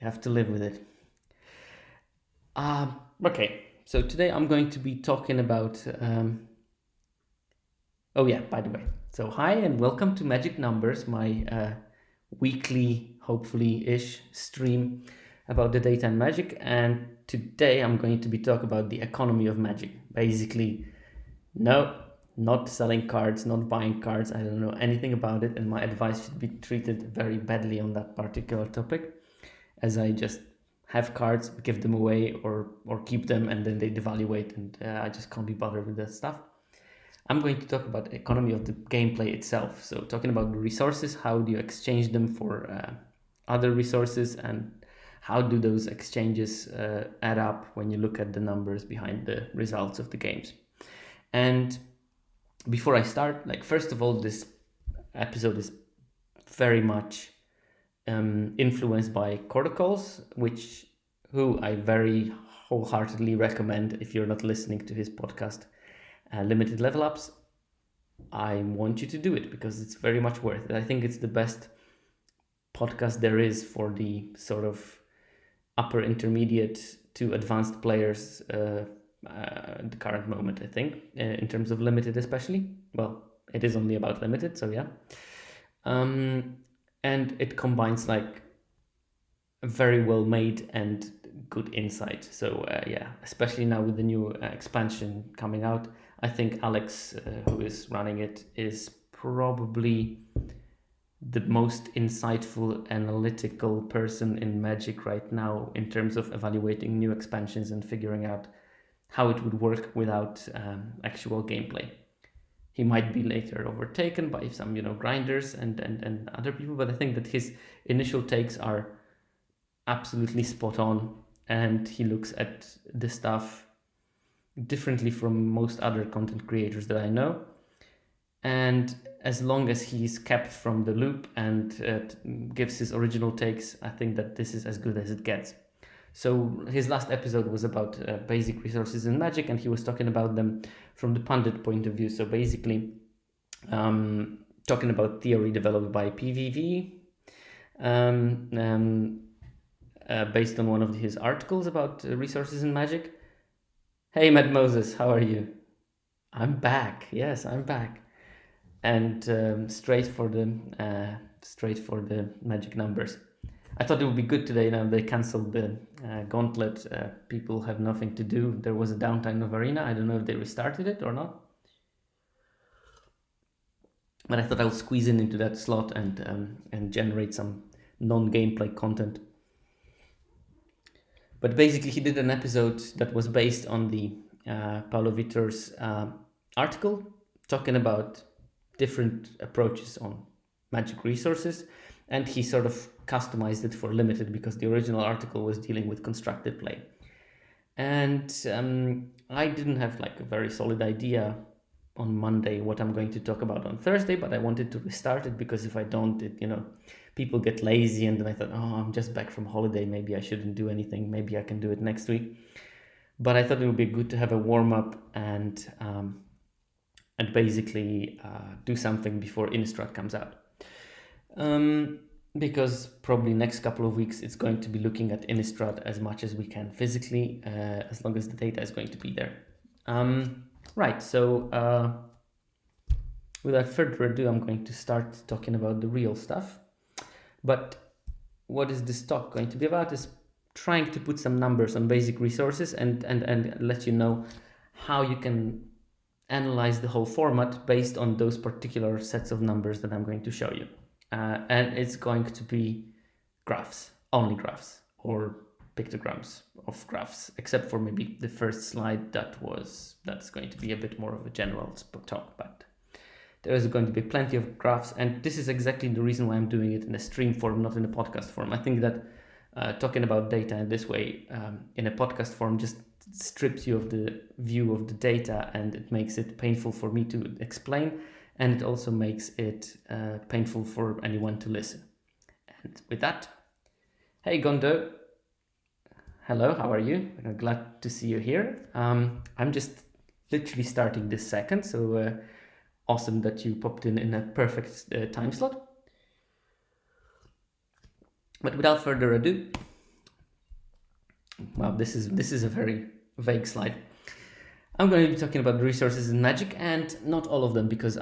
You have to live with it. Okay, so today I'm going to be talking about... Oh yeah, by the way. So hi and welcome to Magic Numbers, my weekly, hopefully-ish stream about the data and magic. And today I'm going to be talking about the economy of magic. Basically, no, not selling cards, not buying cards. I don't know anything about it, and my advice should be treated very badly on that particular topic, as I just have cards, give them away, or keep them, and then they devaluate, and I just can't be bothered with that stuff. I'm going to talk about the economy of the gameplay itself. So talking about the resources, how do you exchange them for other resources, and how do those exchanges add up when you look at the numbers behind the results of the games. And before I start, first of all, this episode is very much influenced by Corticals, who I very wholeheartedly recommend if you're not listening to his podcast, Limited Level Ups. I want you to do it because it's very much worth it. I think it's the best podcast there is for the sort of upper intermediate to advanced players at the current moment, I think, in terms of Limited especially. Well, it is only about Limited, so yeah. And it combines a very well made and good insight. So yeah, especially now with the new expansion coming out, I think Alex, who is running it, is probably the most insightful, analytical person in Magic right now in terms of evaluating new expansions and figuring out how it would work without actual gameplay. He might be later overtaken by some, grinders and other people, but I think that his initial takes are absolutely spot on, and he looks at the stuff differently from most other content creators that I know. And as long as he's kept from the loop and gives his original takes, I think that this is as good as it gets. So his last episode was about basic resources in Magic, and he was talking about them from the pundit point of view. So basically, talking about theory developed by PVV, based on one of his articles about resources in Magic. Hey, Matt Moses, how are you? I'm back. Yes, I'm back, and straight for the magic numbers. I thought it would be good today. Now they canceled the gauntlet. People have nothing to do. There was a downtime of Arena. I don't know if they restarted it or not. But I thought I'll squeeze into that slot and generate some non-gameplay content. But basically, he did an episode that was based on the Paulo Vitor's article, talking about different approaches on magic resources, and he sort of customized it for Limited because the original article was dealing with constructed play. And I didn't have a very solid idea on Monday what I'm going to talk about on Thursday, but I wanted to restart it because if I don't, people get lazy, and then I thought, oh, I'm just back from holiday, maybe I shouldn't do anything, maybe I can do it next week. But I thought it would be good to have a warm-up and basically do something before Innistrad comes out. Because probably next couple of weeks it's going to be looking at Innistrad as much as we can physically, as long as the data is going to be there. Right, so without further ado, I'm going to start talking about the real stuff. But what is this talk going to be about is trying to put some numbers on basic resources and let you know how you can analyze the whole format based on those particular sets of numbers that I'm going to show you. And it's going to be graphs, only graphs, or pictograms of graphs, except for maybe the first slide that's going to be a bit more of a general talk, but there is going to be plenty of graphs, and this is exactly the reason why I'm doing it in a stream form, not in a podcast form. I think that talking about data in this way, in a podcast form, just strips you of the view of the data, and it makes it painful for me to explain, and it also makes it painful for anyone to listen. And with that, hey Gondo, hello, how are you? I'm glad to see you here. I'm just literally starting this second, so awesome that you popped in a perfect time slot. But without further ado, Wow, this is a very vague slide. I'm going to be talking about resources in Magic, and not all of them, because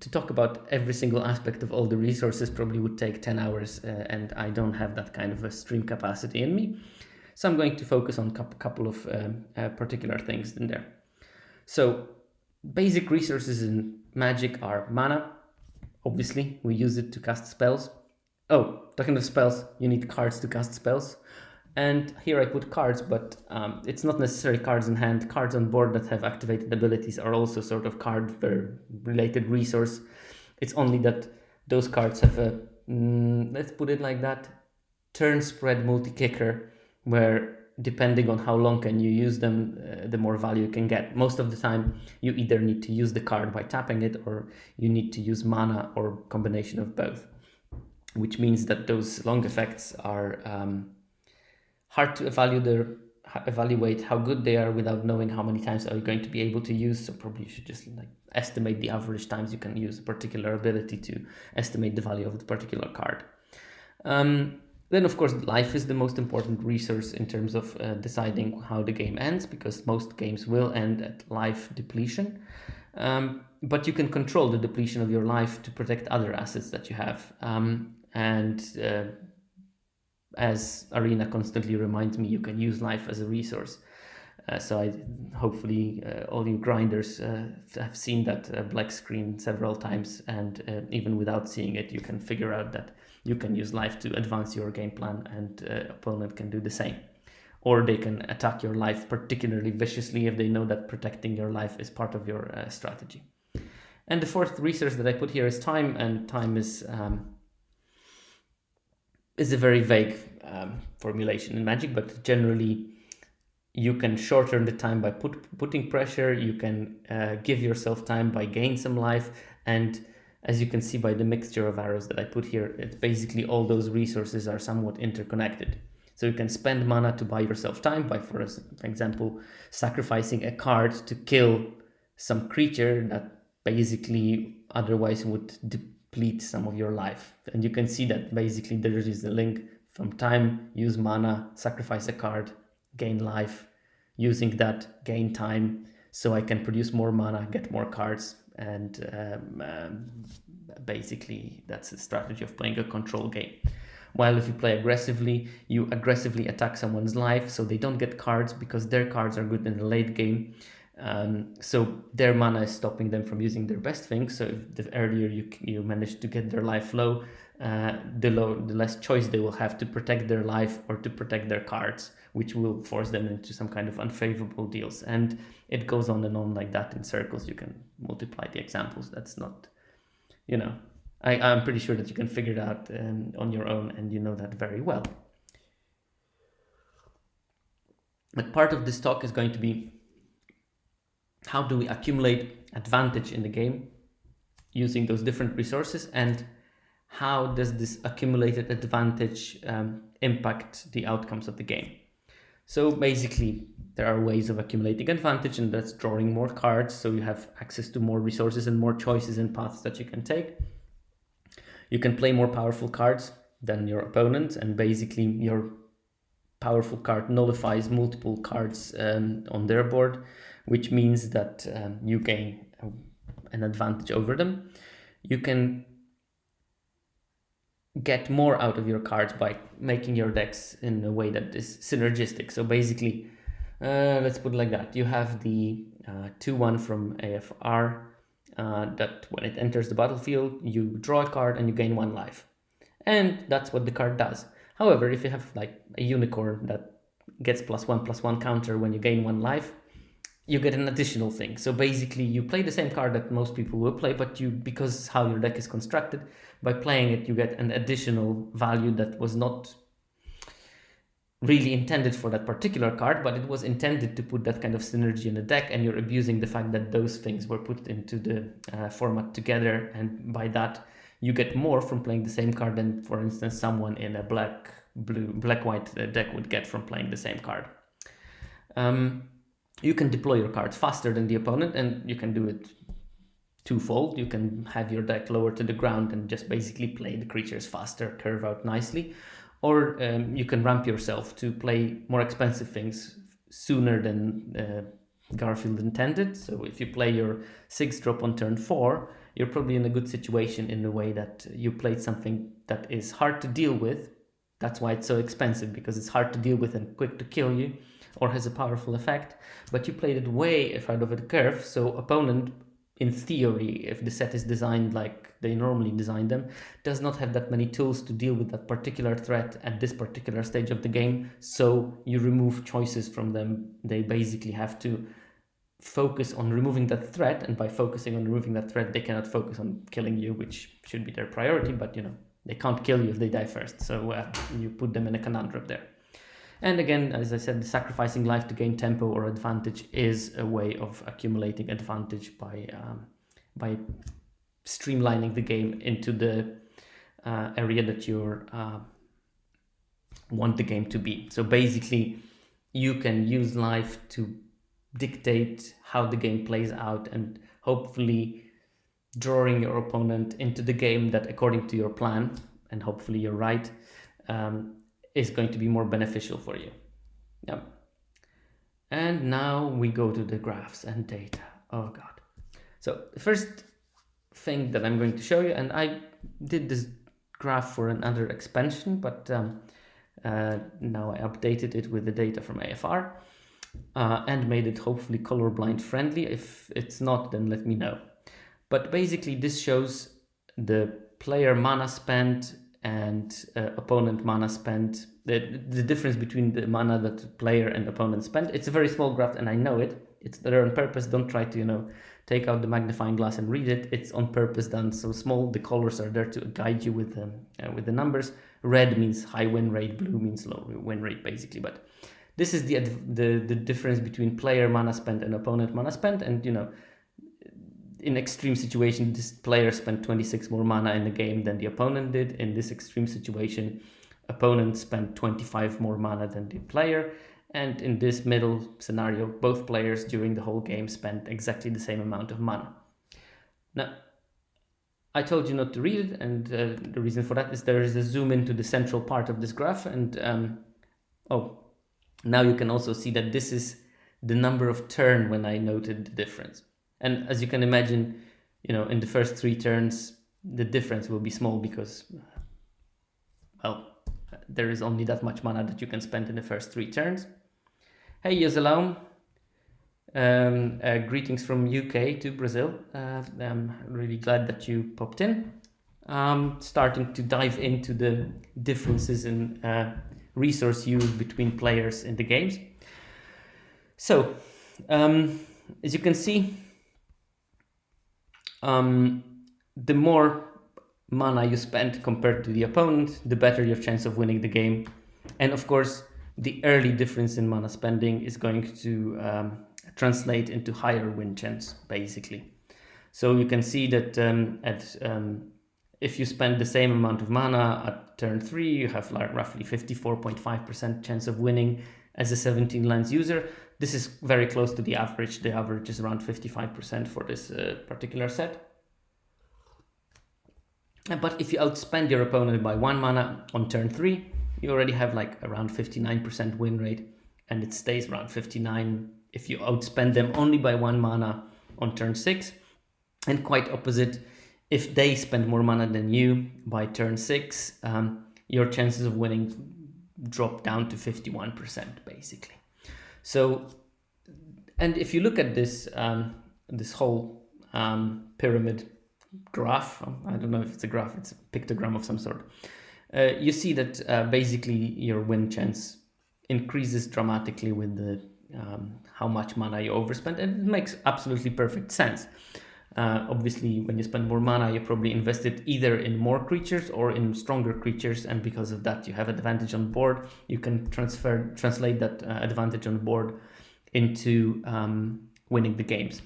to talk about every single aspect of all the resources probably would take 10 hours, and I don't have that kind of a stream capacity in me. So I'm going to focus on a couple of particular things in there. So basic resources in Magic are mana. Obviously, we use it to cast spells. Oh, talking of spells, you need cards to cast spells. And here I put cards, but it's not necessarily cards in hand. Cards on board that have activated abilities are also sort of card-related resource. It's only that those cards have a, let's put it like that, turn spread multi-kicker, where depending on how long can you use them, the more value you can get. Most of the time, you either need to use the card by tapping it, or you need to use mana, or combination of both, which means that those long effects are hard to evaluate how good they are without knowing how many times are you going to be able to use. So probably you should just estimate the average times you can use a particular ability to estimate the value of the particular card. Then, of course, life is the most important resource in terms of deciding how the game ends, because most games will end at life depletion. But you can control the depletion of your life to protect other assets that you have. As Arena constantly reminds me, you can use life as a resource. Hopefully all you grinders have seen that black screen several times, and even without seeing it, you can figure out that you can use life to advance your game plan, and opponent can do the same. Or they can attack your life particularly viciously if they know that protecting your life is part of your strategy. And the fourth resource that I put here is time, and time is a very vague formulation in Magic, but generally you can shorten the time by putting pressure, you can give yourself time by gain some life, and as you can see by the mixture of arrows that I put here, it's basically all those resources are somewhat interconnected. So you can spend mana to buy yourself time by, for example, sacrificing a card to kill some creature that basically otherwise would deplete some of your life. And you can see that basically there is a link from time, use mana, sacrifice a card, gain life, using that, gain time, so I can produce more mana, get more cards, and basically that's the strategy of playing a control game. While if you play aggressively, you aggressively attack someone's life so they don't get cards, because their cards are good in the late game. So their mana is stopping them from using their best thing. So if the earlier you manage to get their life low, the less choice they will have to protect their life or to protect their cards, which will force them into some kind of unfavorable deals. And it goes on and on like that in circles. You can multiply the examples. That's not, I'm pretty sure that you can figure it out on your own, and you know that very well. But part of this talk is going to be, how do we accumulate advantage in the game using those different resources, and how does this accumulated advantage impact the outcomes of the game? So basically, there are ways of accumulating advantage, and that's drawing more cards, so you have access to more resources and more choices and paths that you can take. You can play more powerful cards than your opponent, and basically your powerful card nullifies multiple cards on their board, which means that you gain an advantage over them. You can get more out of your cards by making your decks in a way that is synergistic. So basically, let's put it like that. You have the 2/1 from AFR that when it enters the battlefield, you draw a card and you gain 1 life. And that's what the card does. However, if you have like a unicorn that gets +1/+1 counter when you gain 1 life, you get an additional thing. So basically you play the same card that most people will play, but because how your deck is constructed, by playing it, you get an additional value that was not really intended for that particular card, but it was intended to put that kind of synergy in the deck, and you're abusing the fact that those things were put into the format together, and by that you get more from playing the same card than, for instance, someone in a black-white deck would get from playing the same card. You can deploy your cards faster than the opponent, and you can do it twofold. You can have your deck lower to the ground and just basically play the creatures faster, curve out nicely. or you can ramp yourself to play more expensive things sooner than Garfield intended. So if you play your 6 drop on turn 4, you're probably in a good situation in the way that you played something that is hard to deal with. That's why it's so expensive, because it's hard to deal with and quick to kill you, or has a powerful effect. But you played it way ahead of the curve, so opponent, in theory, if the set is designed like they normally design them, does not have that many tools to deal with that particular threat at this particular stage of the game. So you remove choices from them. They basically have to focus on removing that threat, and by focusing on removing that threat, they cannot focus on killing you, which should be their priority, but they can't kill you if they die first. So you put them in a conundrum there. And again, as I said, sacrificing life to gain tempo or advantage is a way of accumulating advantage by streamlining the game into the area that you want the game to be. So basically, you can use life to dictate how the game plays out, and hopefully drawing your opponent into the game that, according to your plan, and hopefully you're right, is going to be more beneficial for you. Yeah. And now we go to the graphs and data. Oh God. So the first thing that I'm going to show you, and I did this graph for another expansion, but now I updated it with the data from AFR and made it hopefully colorblind friendly. If it's not, then let me know. But basically this shows the player mana spent and opponent mana spent, the difference between the mana that player and opponent spent. It's a very small graph, and I know it. It's there on purpose. Don't try to take out the magnifying glass and read it. It's on purpose done so small. The colors are there to guide you with the numbers. Red means high win rate, blue means low win rate, basically. But this is the difference between player mana spent and opponent mana spent, and in extreme situation, this player spent 26 more mana in the game than the opponent did. In this extreme situation, opponent spent 25 more mana than the player. And in this middle scenario, both players during the whole game spent exactly the same amount of mana. Now, I told you not to read it, and the reason for that is there is a zoom into the central part of this graph. And now you can also see that this is the number of turn when I noted the difference. And as you can imagine, in the first 3 turns, the difference will be small because, there is only that much mana that you can spend in the first 3 turns. Hey, Yosalam. Greetings from UK to Brazil. I'm really glad that you popped in. Starting to dive into the differences in resource use between players in the games. So, as you can see, the more mana you spend compared to the opponent, the better your chance of winning the game. And of course, the early difference in mana spending is going to translate into higher win chance, basically. So you can see that if you spend the same amount of mana at turn 3, you have roughly 54.5% chance of winning as a 17 lands user. This is very close to the average. The average is around 55% for this particular set. But if you outspend your opponent by 1 mana on turn 3, you already have around 59% win rate, and it stays around 59 if you outspend them only by 1 mana on turn 6. And quite opposite, if they spend more mana than you by turn 6, your chances of winning drop down to 51%, basically. So, and if you look at this this whole pyramid graph, I don't know if it's a graph, it's a pictogram of some sort, you see that basically your win chance increases dramatically with the how much mana you overspend, and it makes absolutely perfect sense. Obviously, when you spend more mana, you probably invest it either in more creatures or in stronger creatures, and because of that, you have advantage on board. You can translate that advantage on board into winning the games.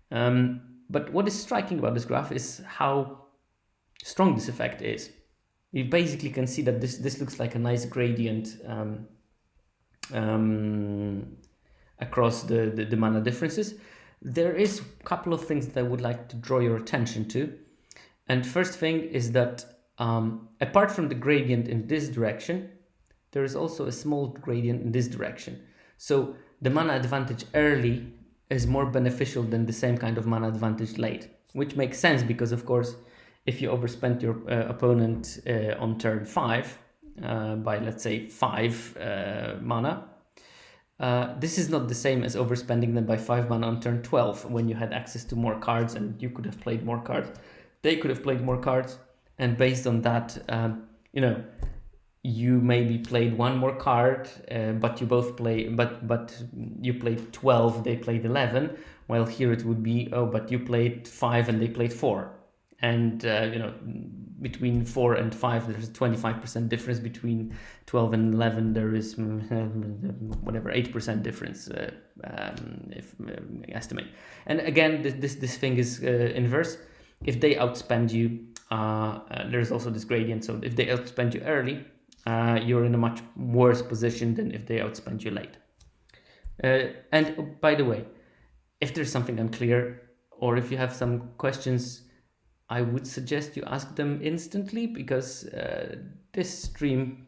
But what is striking about this graph is how strong this effect is. You basically can see that this looks like a nice gradient across the mana differences. There is a couple of things that I would like to draw your attention to. And first thing is that apart from the gradient in this direction, there is also a small gradient in this direction. So the mana advantage early is more beneficial than the same kind of mana advantage late, which makes sense because, of course, if you overspend your opponent on turn 5 by, let's say, 5 mana, this is not the same as overspending them by 5 mana on turn 12 when you had access to more cards and you could have played more cards. They could have played more cards, and based on that, you maybe played one more card, but you both play, but you played 12, they played 11. While here it would be, oh, but you played 5 and they played 4, and between 4 and 5 there's a 25% difference. Between 12 and 11 there is whatever 8% difference, if estimate. And again, this thing is inverse. If they outspend you, there's also this gradient. So if they outspend you early, you're in a much worse position than if they outspend you late. And by the way, if there's something unclear or if you have some questions, I would suggest you ask them instantly, because this stream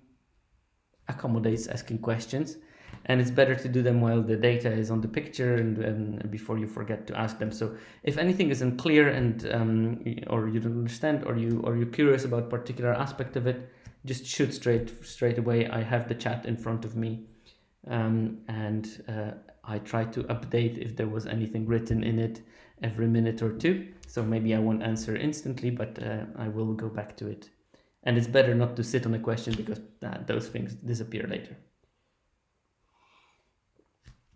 accommodates asking questions, and it's better to do them while the data is on the picture and before you forget to ask them. So if anything is unclear and or you don't understand, or you're curious about particular aspect of it, just shoot straight away. I have the chat in front of me, and I try to update if there was anything written in it every minute or two. So maybe I won't answer instantly, but I will go back to it. And it's better not to sit on a question, because those things disappear later.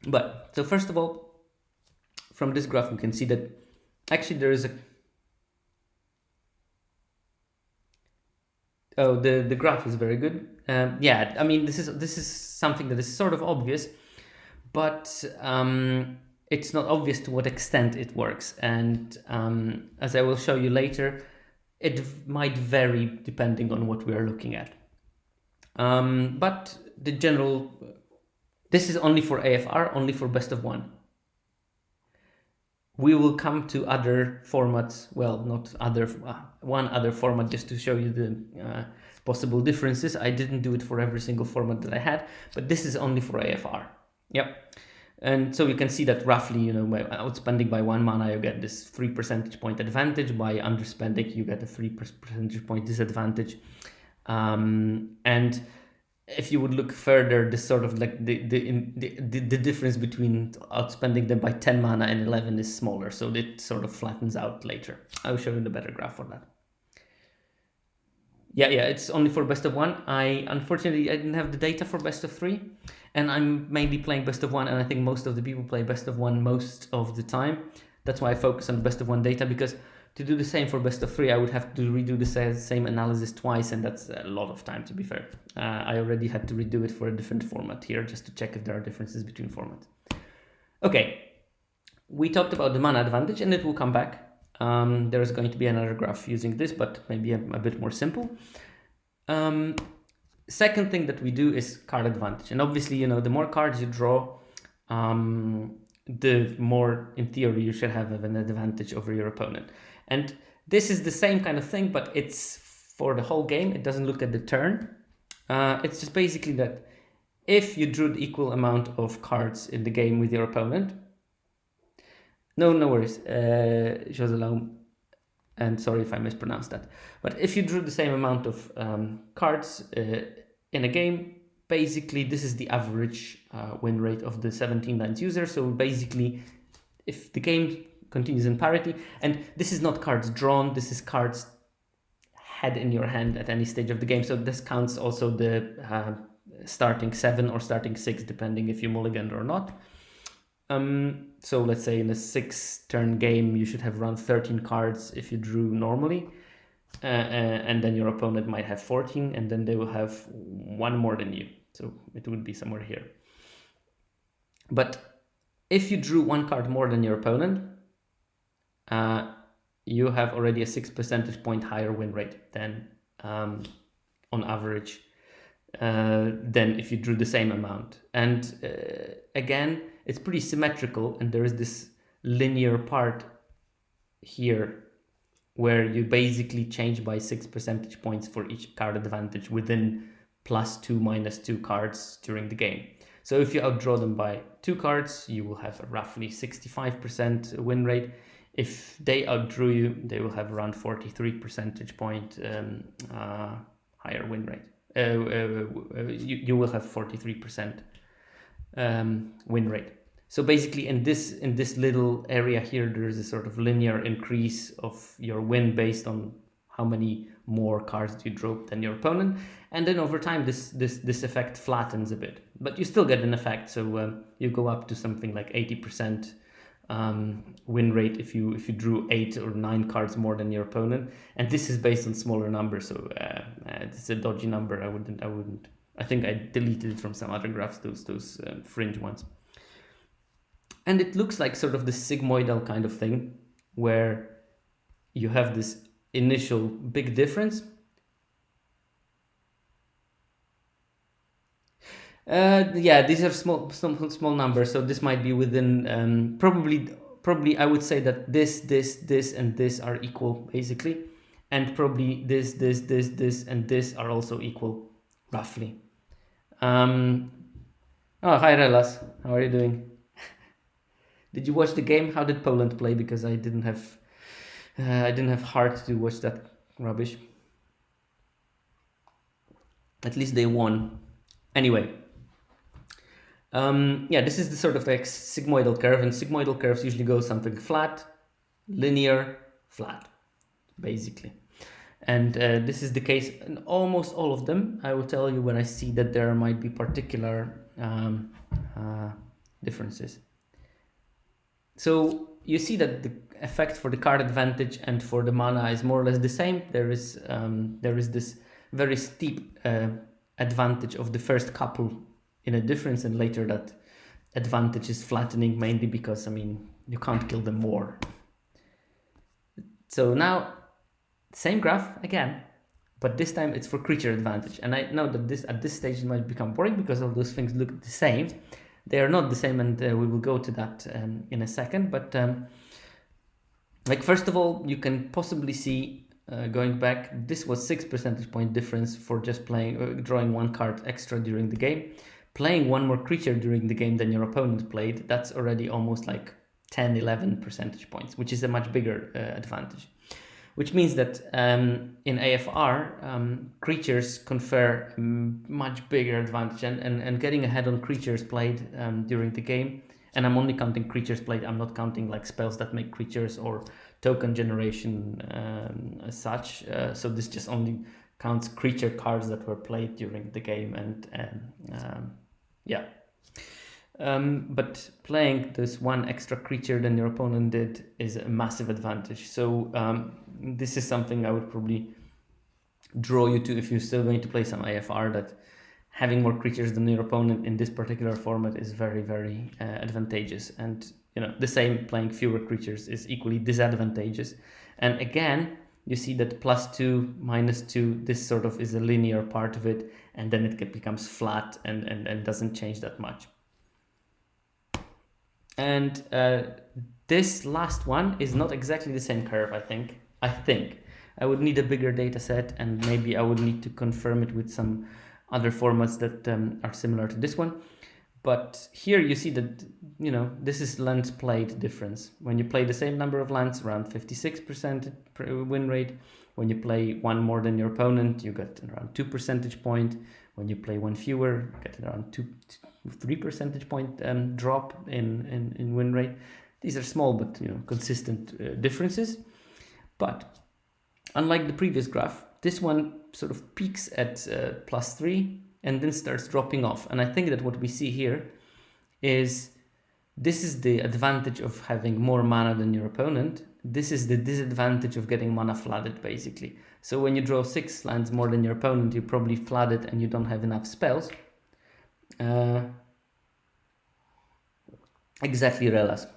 But so first of all, from this graph, we can see that actually there is a the graph is very good. Yeah, I mean, this is something that is sort of obvious, but it's not obvious to what extent it works. And as I will show you later, it might vary depending on what we are looking at. But the general, this is only for AFR, only for best of 1. We will come to other formats, well, not other, one other format, just to show you the possible differences. I didn't do it for every single format that I had, but this is only for AFR. Yep. And so you can see that roughly, by outspending by 1 mana, you get this 3 percentage point advantage. By underspending, you get a 3 percentage point disadvantage. And if you would look further, this sort of like the difference between outspending them by 10 mana and 11 is smaller, so it sort of flattens out later. I'll show you the better graph for that. Yeah, it's only for best of 1. Unfortunately, I didn't have the data for best of 3, and I'm mainly playing best of 1, and I think most of the people play best of 1 most of the time. That's why I focus on best of 1 data, because to do the same for best of 3, I would have to redo the same analysis twice, and that's a lot of time, to be fair. I already had to redo it for a different format here, just to check if there are differences between formats. Okay, we talked about the mana advantage, and it will come back. There is going to be another graph using this, but maybe a bit more simple. Second thing that we do is card advantage. And obviously, the more cards you draw, the more, in theory, you should have an advantage over your opponent. And this is the same kind of thing, but it's for the whole game. It doesn't look at the turn. It's just basically that if you drew the equal amount of cards in the game with your opponent, no worries, Joselam, and sorry if I mispronounced that. But if you drew the same amount of cards in a game, basically this is the average win rate of the 17 lines user. So basically, if the game continues in parity, and this is not cards drawn, this is cards had in your hand at any stage of the game. So this counts also the starting 7 or starting 6, depending if you mulliganed or not. So let's say in a 6-turn game, you should have run 13 cards if you drew normally, and then your opponent might have 14, and then they will have 1 more than you. So it would be somewhere here. But if you drew 1 card more than your opponent, you have already a 6 percentage point higher win rate than on average than if you drew the same amount. And again, it's pretty symmetrical, and there is this linear part here where you basically change by 6 percentage points for each card advantage within +2, -2 cards during the game. So if you outdraw them by 2 cards, you will have a roughly 65% win rate. If they outdrew you, they will have around 43 percentage point higher win rate. You will have 43% win rate. So basically in this little area here, there is a sort of linear increase of your win based on how many more cards you drop than your opponent, and then over time this effect flattens a bit, but you still get an effect. So you go up to something like 80% win rate if you drew 8 or 9 cards more than your opponent, and this is based on smaller numbers. So it's a dodgy number. I wouldn't. I think I deleted it from some other graphs, those fringe ones. And it looks like sort of the sigmoidal kind of thing, where you have this initial big difference. Yeah, these are small numbers, so this might be within probably I would say that this, and this are equal basically, and probably this, and this are also equal roughly. Oh, hi Relas, how are you doing? Did you watch the game? How did Poland play? Because I didn't have heart to watch that rubbish. At least they won. Anyway, yeah, this is the sort of like sigmoidal curve, and sigmoidal curves usually go something flat, linear, flat, basically. And this is the case in almost all of them. I will tell you when I see that there might be particular differences. So you see that the effect for the card advantage and for the mana is more or less the same. There is this very steep advantage of the first couple in a difference, and later that advantage is flattening, mainly because, I mean, you can't kill them more. So now, same graph again, but this time it's for creature advantage. And I know that at this stage it might become boring because all those things look the same. They are not the same, and we will go to that in a second. But like, first of all, you can possibly see, going back, this was 6 percentage point difference for just drawing 1 card extra during the game. Playing 1 more creature during the game than your opponent played, that's already almost like 10, 11 percentage points, which is a much bigger advantage. Which means that in AFR, creatures confer much bigger advantage, and getting ahead on creatures played during the game, and I'm only counting creatures played, I'm not counting like spells that make creatures or token generation as such, so this just only counts creature cards that were played during the game, and yeah. But playing this 1 extra creature than your opponent did is a massive advantage. So this is something I would probably draw you to if you're still going to play some AFR, that having more creatures than your opponent in this particular format is very, very advantageous. And you know, the same, playing fewer creatures is equally disadvantageous. And again, you see that +2, -2, this sort of is a linear part of it, and then it becomes flat and doesn't change that much. And this last one is not exactly the same curve, I think. I would need a bigger data set, and maybe I would need to confirm it with some other formats that are similar to this one. But here you see that, you know, this is lands played difference. When you play the same number of lands, around 56% win rate. When you play 1 more than your opponent, you get around 2 percentage point. When you play 1 fewer, you get around 3 percentage point drop in win rate. These are small but, you know, consistent differences. But unlike the previous graph, this one sort of peaks at +3 and then starts dropping off. And I think that what we see here is, this is the advantage of having more mana than your opponent. This is the disadvantage of getting mana flooded, basically. So when you draw 6 lands more than your opponent, you're probably flooded and you don't have enough spells. Exactly, Relas.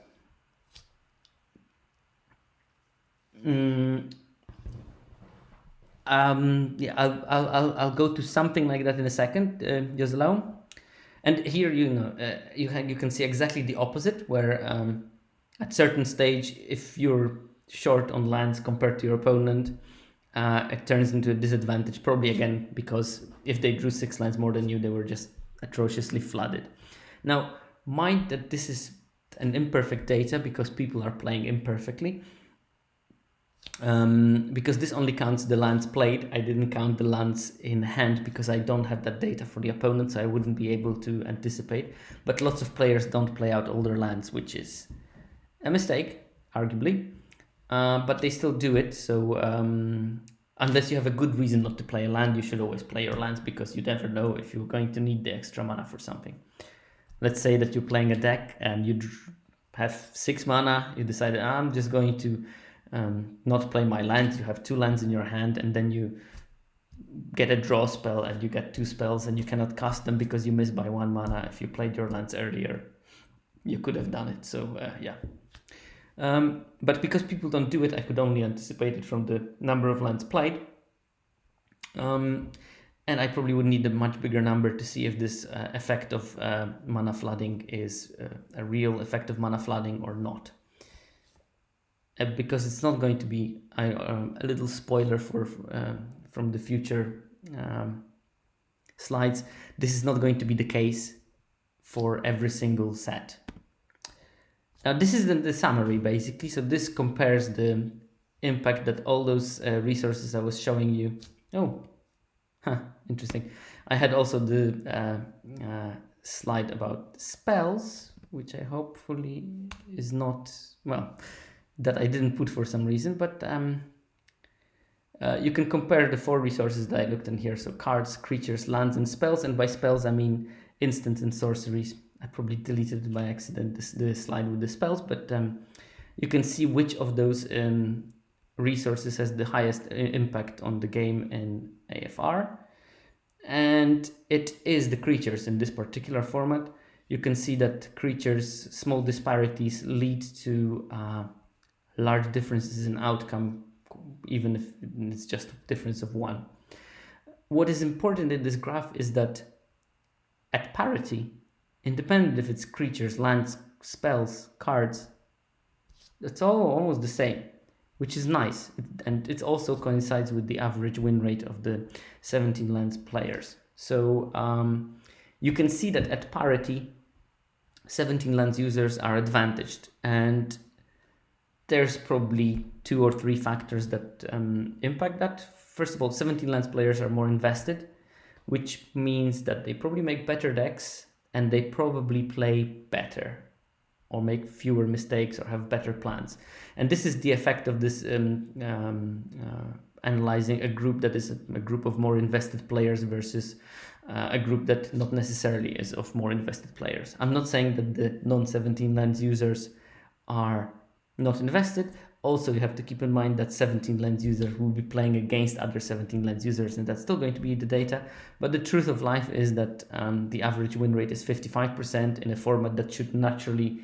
Yeah, I'll go to something like that in a second, just allow. And here, you know, you can see exactly the opposite, where at certain stage, if you're short on lands compared to your opponent, it turns into a disadvantage, probably again because if they drew 6 lands more than you, they were just atrociously flooded. Now, mind that this is an imperfect data because people are playing imperfectly. Because this only counts the lands played. I didn't count the lands in hand because I don't have that data for the opponent, so I wouldn't be able to anticipate. But lots of players don't play out all their lands, which is a mistake, arguably. But they still do it, so unless you have a good reason not to play a land, you should always play your lands because you never know if you're going to need the extra mana for something. Let's say that you're playing a deck and you have 6 mana, you decided, I'm just going to not play my lands. You have 2 lands in your hand, and then you get a draw spell and you get 2 spells and you cannot cast them because you missed by 1 mana. If you played your lands earlier, you could have done it. So yeah. But because people don't do it, I could only anticipate it from the number of lands played. And I probably would need a much bigger number to see if this effect of mana flooding is a real effect of mana flooding or not. Because it's not going to be a little spoiler for from the future slides. This is not going to be the case for every single set. Now this is the summary basically. So this compares the impact that all those resources I was showing you. Oh, interesting. I had also the slide about spells, which I hopefully is not, well, that I didn't put for some reason, but you can compare the 4 resources that I looked in here. So cards, creatures, lands, and spells. And by spells, I mean instants and sorceries. I probably deleted by accident the slide with the spells, but you can see which of those resources has the highest impact on the game in AFR. And it is the creatures in this particular format. You can see that creatures, small disparities lead to large differences in outcome, even if it's just a difference of 1. What is important in this graph is that at parity, independent if it's creatures, lands, spells, cards, it's all almost the same, which is nice. And it also coincides with the average win rate of the 17 lands players. So you can see that at parity, 17 lands users are advantaged. And there's probably 2 or 3 factors that impact that. First of all, 17 lands players are more invested, which means that they probably make better decks and they probably play better or make fewer mistakes or have better plans. And this is the effect of this analyzing a group that is a group of more invested players versus a group that not necessarily is of more invested players. I'm not saying that the non-17 lands users are not invested. Also, you have to keep in mind that 17 lens users will be playing against other 17 lens users, and that's still going to be the data. But the truth of life is that the average win rate is 55% in a format that should naturally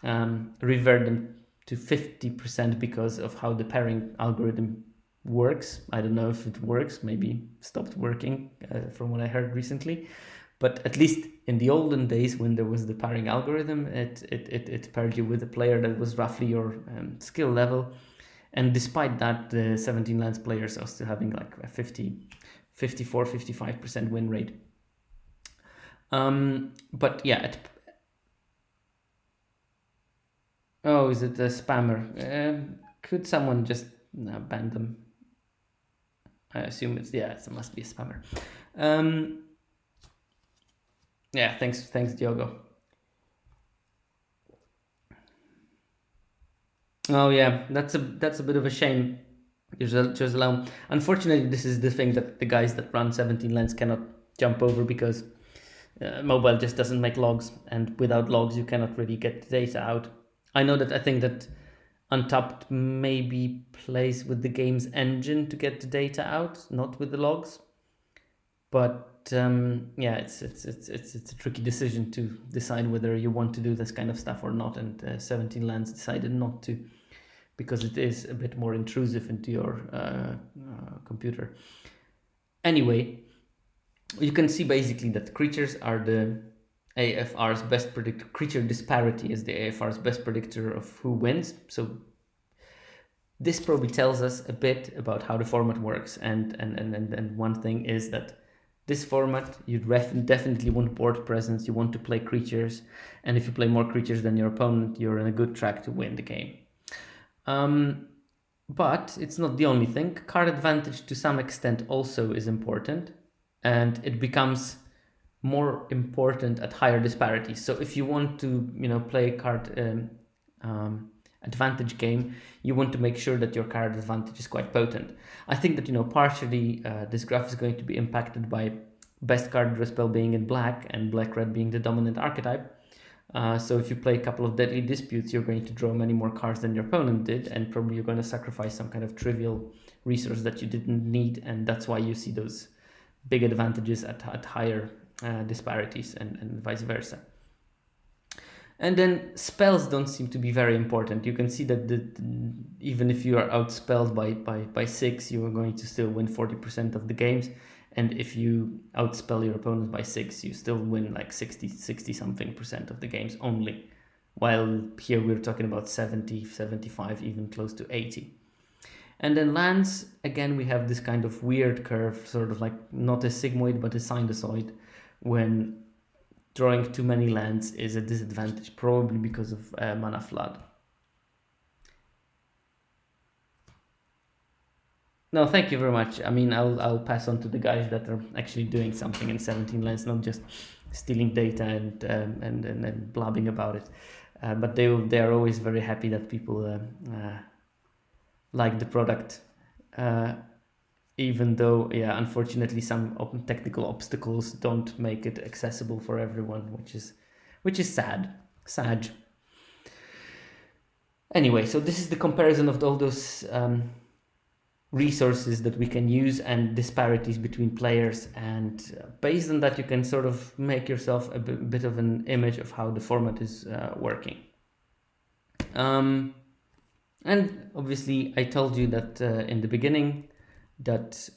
revert them to 50% because of how the pairing algorithm works. I don't know if it works, maybe stopped working from what I heard recently. But at least in the olden days, when there was the pairing algorithm, it paired you with a player that was roughly your skill level. And despite that, the 17 lands players are still having like a 54, 55% win rate. But yeah, oh, is it a spammer? Could someone just ban them? I assume it must be a spammer. Yeah, thanks, Diogo. Oh yeah, that's a bit of a shame. Just allow. Unfortunately, this is the thing that the guys that run 17 lens cannot jump over because mobile just doesn't make logs, and without logs, you cannot really get the data out. I know that I think that Untapped maybe plays with the game's engine to get the data out, not with the logs. But yeah, it's a tricky decision to decide whether you want to do this kind of stuff or not. And 17 lands decided not to because it is a bit more intrusive into your computer. Anyway, you can see basically that creatures are the AFR's best predictor. Creature disparity is the AFR's best predictor of who wins. So this probably tells us a bit about how the format works. And one thing is that this format, you definitely want board presence, you want to play creatures, and if you play more creatures than your opponent, you're on a good track to win the game. But it's not the only thing. Card advantage to some extent also is important, and it becomes more important at higher disparities. So if you want to, play a card advantage game, you want to make sure that your card advantage is quite potent. I think that, partially this graph is going to be impacted by best card draw spell being in black and black-red being the dominant archetype. So if you play a couple of Deadly Disputes, you're going to draw many more cards than your opponent did, and probably you're going to sacrifice some kind of trivial resource that you didn't need, and that's why you see those big advantages at higher disparities, and vice versa. And then spells don't seem to be very important. You can see that even if you are outspelled by 6, you are going to still win 40% of the games. And if you outspell your opponent by 6, you still win like 60 something percent of the games only. While here we're talking about 70, 75, even close to 80. And then lands, again, we have this kind of weird curve, sort of like not a sigmoid, but a sinusoid, when drawing too many lands is a disadvantage, probably because of mana flood. No, thank you very much. I mean, I'll pass on to the guys that are actually doing something in 17 lands, not just stealing data and blabbing about it. But they are always very happy that people like the product, even though, yeah, unfortunately, some technical obstacles don't make it accessible for everyone, which is sad. Anyway, so this is the comparison of all those resources that we can use and disparities between players, and based on that you can sort of make yourself a bit of an image of how the format is working. And obviously I told you that in the beginning that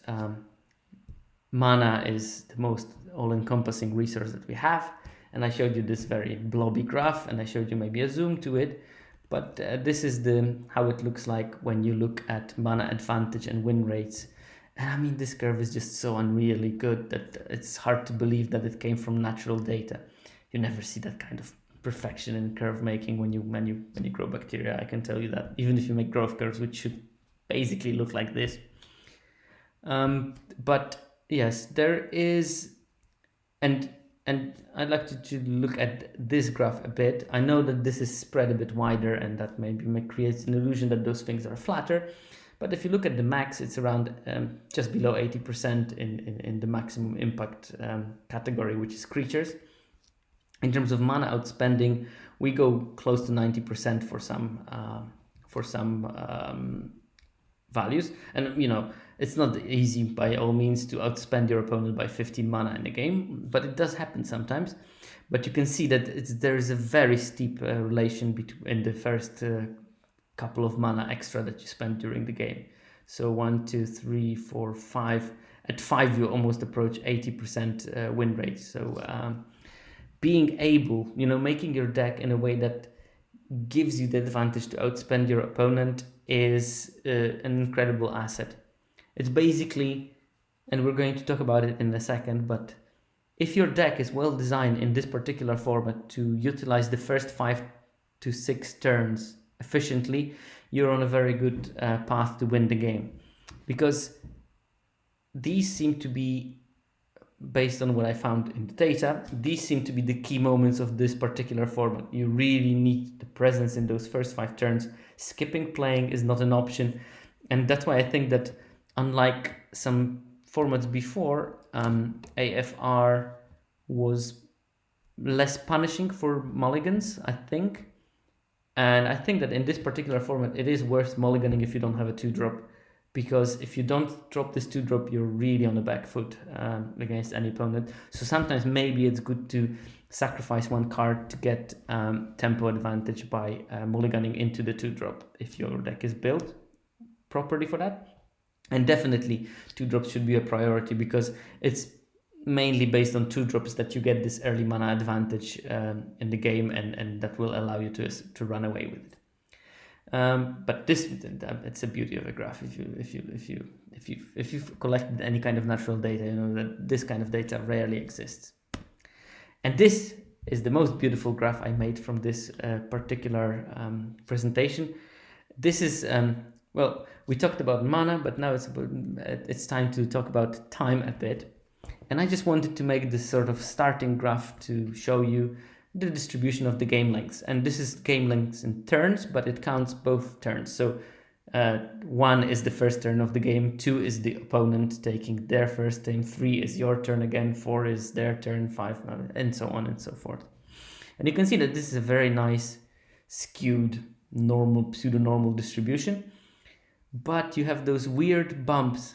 mana is the most all-encompassing resource that we have, and I showed you this very blobby graph, and I showed you maybe a zoom to it. But this is how it looks like when you look at mana advantage and win rates. And I mean, this curve is just so unreally good that it's hard to believe that it came from natural data. You never see that kind of perfection in curve making when you grow bacteria. I can tell you that, even if you make growth curves, which should basically look like this. But yes, there is, and I'd like to look at this graph a bit. I know that this is spread a bit wider, and that maybe creates an illusion that those things are flatter. But if you look at the max, it's around just below 80% in the maximum impact category, which is creatures. In terms of mana outspending, we go close to 90% for some values. And it's not easy by all means to outspend your opponent by 15 mana in a game, but it does happen sometimes. But you can see that there is a very steep relation between the first couple of mana extra that you spend during the game. So 1, 2, 3, 4, 5. At 5, you almost approach 80% win rate. So being able, making your deck in a way that gives you the advantage to outspend your opponent is an incredible asset. It's basically, and we're going to talk about it in a second, but if your deck is well designed in this particular format to utilize the first 5 to 6 turns efficiently, you're on a very good path to win the game. Because these seem to be, based on what I found in the data, these seem to be the key moments of this particular format. You really need the presence in those first 5 turns. Skipping playing is not an option. And that's why I think that unlike some formats before, AFR was less punishing for mulligans, I think. And I think that in this particular format, it is worth mulliganing if you don't have a 2-drop. Because if you don't drop this 2-drop, you're really on the back foot against any opponent. So sometimes maybe it's good to sacrifice 1 card to get tempo advantage by mulliganing into the 2-drop if your deck is built properly for that. And definitely 2-drops should be a priority, because it's mainly based on 2-drops that you get this early mana advantage in the game, and that will allow you to run away with it. But this, it's a beauty of a graph. If you've collected any kind of natural data, you know that this kind of data rarely exists. And this is the most beautiful graph I made from this particular presentation. This is, well, we talked about mana, but now it's time to talk about time a bit. And I just wanted to make this sort of starting graph to show you the distribution of the game lengths. And this is game lengths in turns, but it counts both turns. So 1 is the first turn of the game, 2 is the opponent taking their first turn, 3 is your turn again, 4 is their turn, 5, and so on and so forth. And you can see that this is a very nice skewed normal, pseudo-normal distribution, but you have those weird bumps.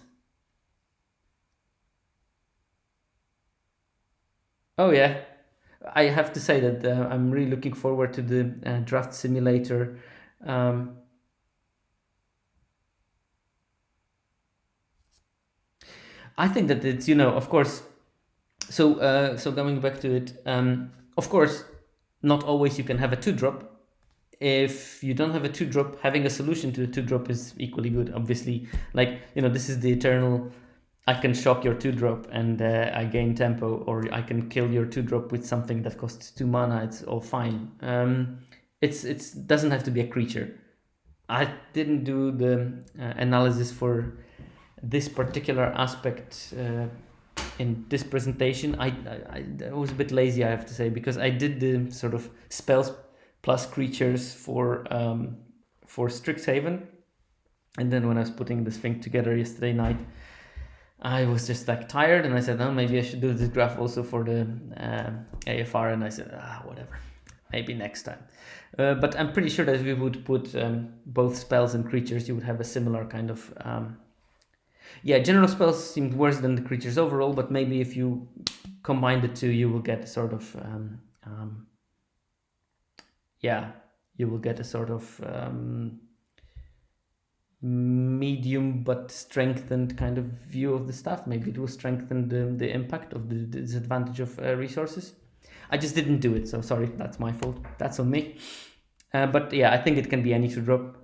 Oh yeah, I have to say that I'm really looking forward to the draft simulator. I think that it's, you know, of course, so going back to it, of course, not always you can have a 2-drop. If you don't have a 2-drop, having a solution to a 2-drop is equally good, obviously. Like, you know, this is the eternal, I can shock your 2-drop and I gain tempo, or I can kill your 2-drop with something that costs 2 mana, it's all fine. It's doesn't have to be a creature. I didn't do the analysis for this particular aspect in this presentation. I was a bit lazy, I have to say, because I did the sort of spells plus creatures for Strixhaven, and then when I was putting this thing together yesterday night, I was just like tired, and I said, oh, maybe I should do this graph also for the AFR, and I said, whatever, maybe next time. But I'm pretty sure that if we would put both spells and creatures, you would have a similar kind of yeah, general spells seemed worse than the creatures overall, but maybe if you combine the two, you will get sort of yeah, you will get a sort of medium but strengthened kind of view of the stuff. Maybe it will strengthen the impact of the disadvantage of resources. I just didn't do it, so sorry, that's my fault. That's on me. But yeah, I think it can be any 2-drop.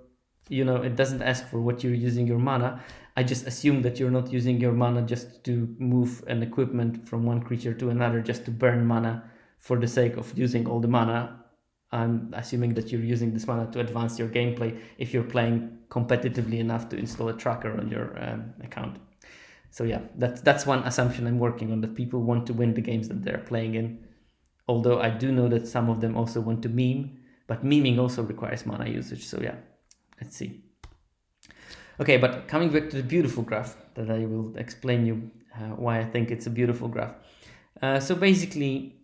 You know, it doesn't ask for what you're using your mana. I just assume that you're not using your mana just to move an equipment from one creature to another, just to burn mana for the sake of using all the mana. I'm assuming that you're using this mana to advance your gameplay if you're playing competitively enough to install a tracker on your account. So yeah, that's one assumption I'm working on, that people want to win the games that they're playing in. Although I do know that some of them also want to meme, but memeing also requires mana usage. So yeah, let's see. Okay, but coming back to the beautiful graph that I will explain you why I think it's a beautiful graph. So basically,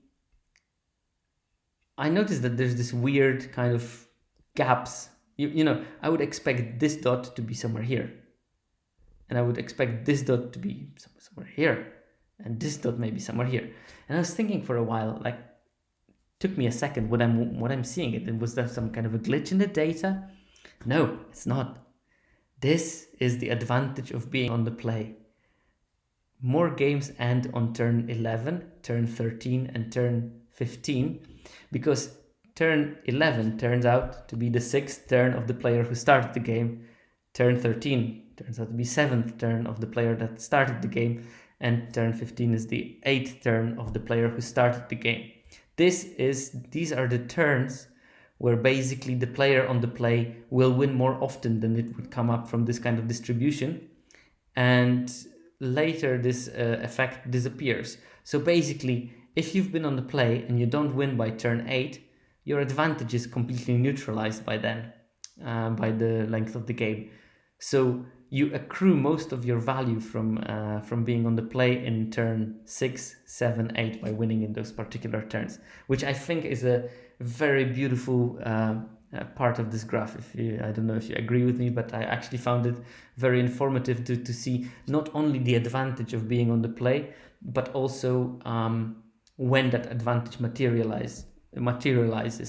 I noticed that there's this weird kind of gaps. You know, I would expect this dot to be somewhere here. And I would expect this dot to be somewhere here. And this dot maybe somewhere here. And I was thinking for a while, like, took me a second when I'm seeing it. And was there some kind of a glitch in the data? No, it's not. This is the advantage of being on the play. More games end on turn 11, turn 13, and turn 15, because turn 11 turns out to be the 6th turn of the player who started the game. Turn 13 turns out to be 7th turn of the player that started the game. And turn 15 is the 8th turn of the player who started the game. These are the turns where basically the player on the play will win more often than it would come up from this kind of distribution. And later this effect disappears. So basically, if you've been on the play and you don't win by turn 8, your advantage is completely neutralized by then, by the length of the game. So you accrue most of your value from being on the play in turn 6, 7, 8 by winning in those particular turns, which I think is a very beautiful part of this graph. I don't know if you agree with me, but I actually found it very informative to see not only the advantage of being on the play, but also when that advantage materializes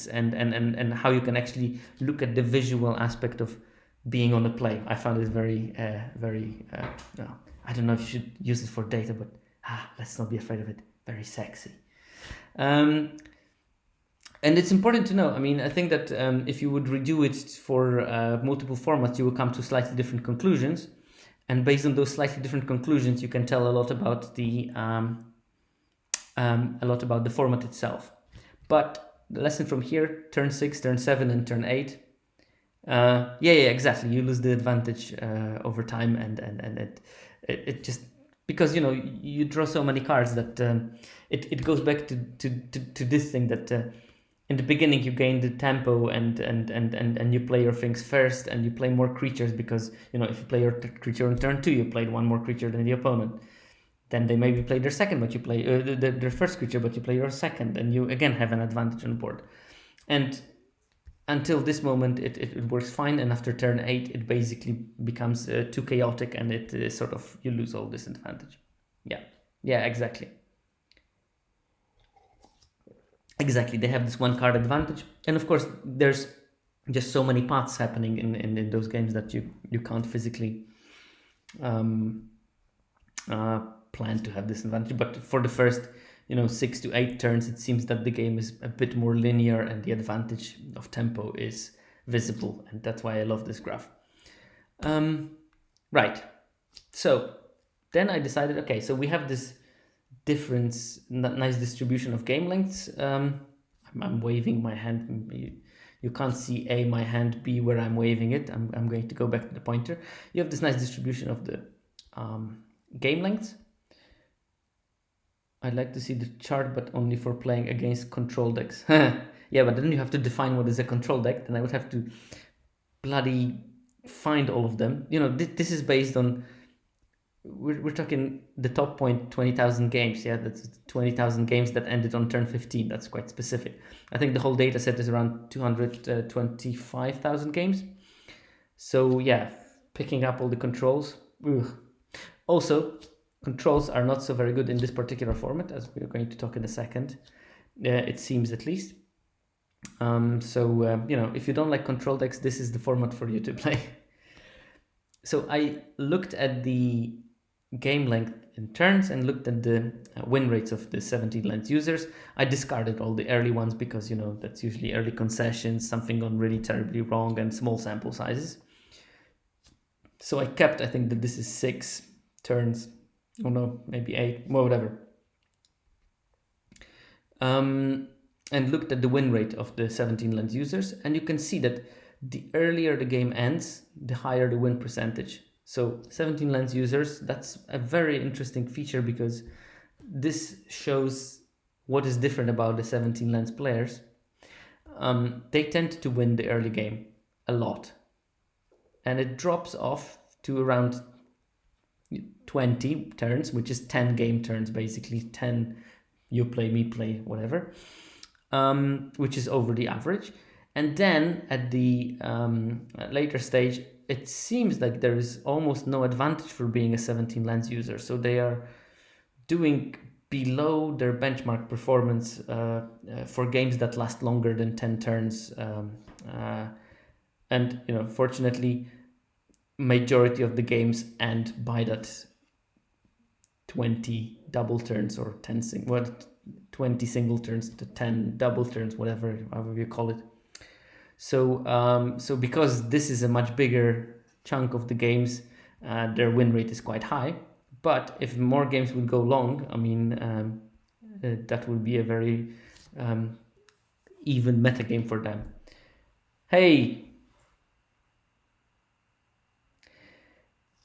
and how you can actually look at the visual aspect of being on the play. I found it very I don't know if you should use it for data, but let's not be afraid of it. Very sexy. And it's important to know. I mean, I think that if you would redo it for multiple formats, you will come to slightly different conclusions. And based on those slightly different conclusions, you can tell a lot about the format itself. But the lesson from here: turn 6, turn 7, and turn 8. Yeah, exactly. You lose the advantage over time, and it just, because you draw so many cards that it goes back to this thing that in the beginning you gain the tempo, and you play your things first, and you play more creatures, because if you play your creature on turn 2, you played one more creature than the opponent. Then they maybe play their second, but you play their first creature, but you play your second, and you again have an advantage on the board. And until this moment, it works fine, and after turn 8, it basically becomes too chaotic, and it sort of, you lose all this advantage. Yeah, exactly. They have this one card advantage, and of course there's just so many paths happening in those games that you can't physically plan to have this advantage. But for the first 6 to 8 turns, it seems that the game is a bit more linear, and the advantage of tempo is visible, and that's why I love this graph. Right, so then I decided, okay, so we have this difference, nice distribution of game lengths. I'm waving my hand. You can't see my hand, B, where I'm waving it. I'm going to go back to the pointer. You have this nice distribution of the game lengths. I'd like to see the chart, but only for playing against control decks. Yeah, but then you have to define what is a control deck. Then I would have to bloody find all of them. This is based on, we're talking the top point, 20,000 games. Yeah, that's 20,000 games that ended on turn 15. That's quite specific. I think the whole data set is around 225,000 games. So yeah, picking up all the controls. Ugh. Also, controls are not so very good in this particular format, as we're going to talk in a second. It seems, at least. If you don't like control decks, this is the format for you to play. So I looked at the game length in turns and looked at the win rates of the 17 lands users. I discarded all the early ones because that's usually early concessions, something gone really terribly wrong, and small sample sizes. So I kept, I think that this is 6 turns, or no, maybe 8, well, whatever. And looked at the win rate of the 17 lands users, and you can see that the earlier the game ends, the higher the win percentage. So 17 lands users, that's a very interesting feature, because this shows what is different about the 17 lands players. They tend to win the early game a lot, and it drops off to around 20 turns, which is 10 game turns, basically 10 you play, me play, whatever, which is over the average. And then at the later stage, it seems like there is almost no advantage for being a 17 lands user. So they are doing below their benchmark performance for games that last longer than 10 turns. And fortunately, majority of the games end by that 20 double turns, or 20 single turns to 10 double turns, however you call it. So because this is a much bigger chunk of the games, their win rate is quite high. But if more games would go long, I mean, that would be a very even metagame for them. Hey!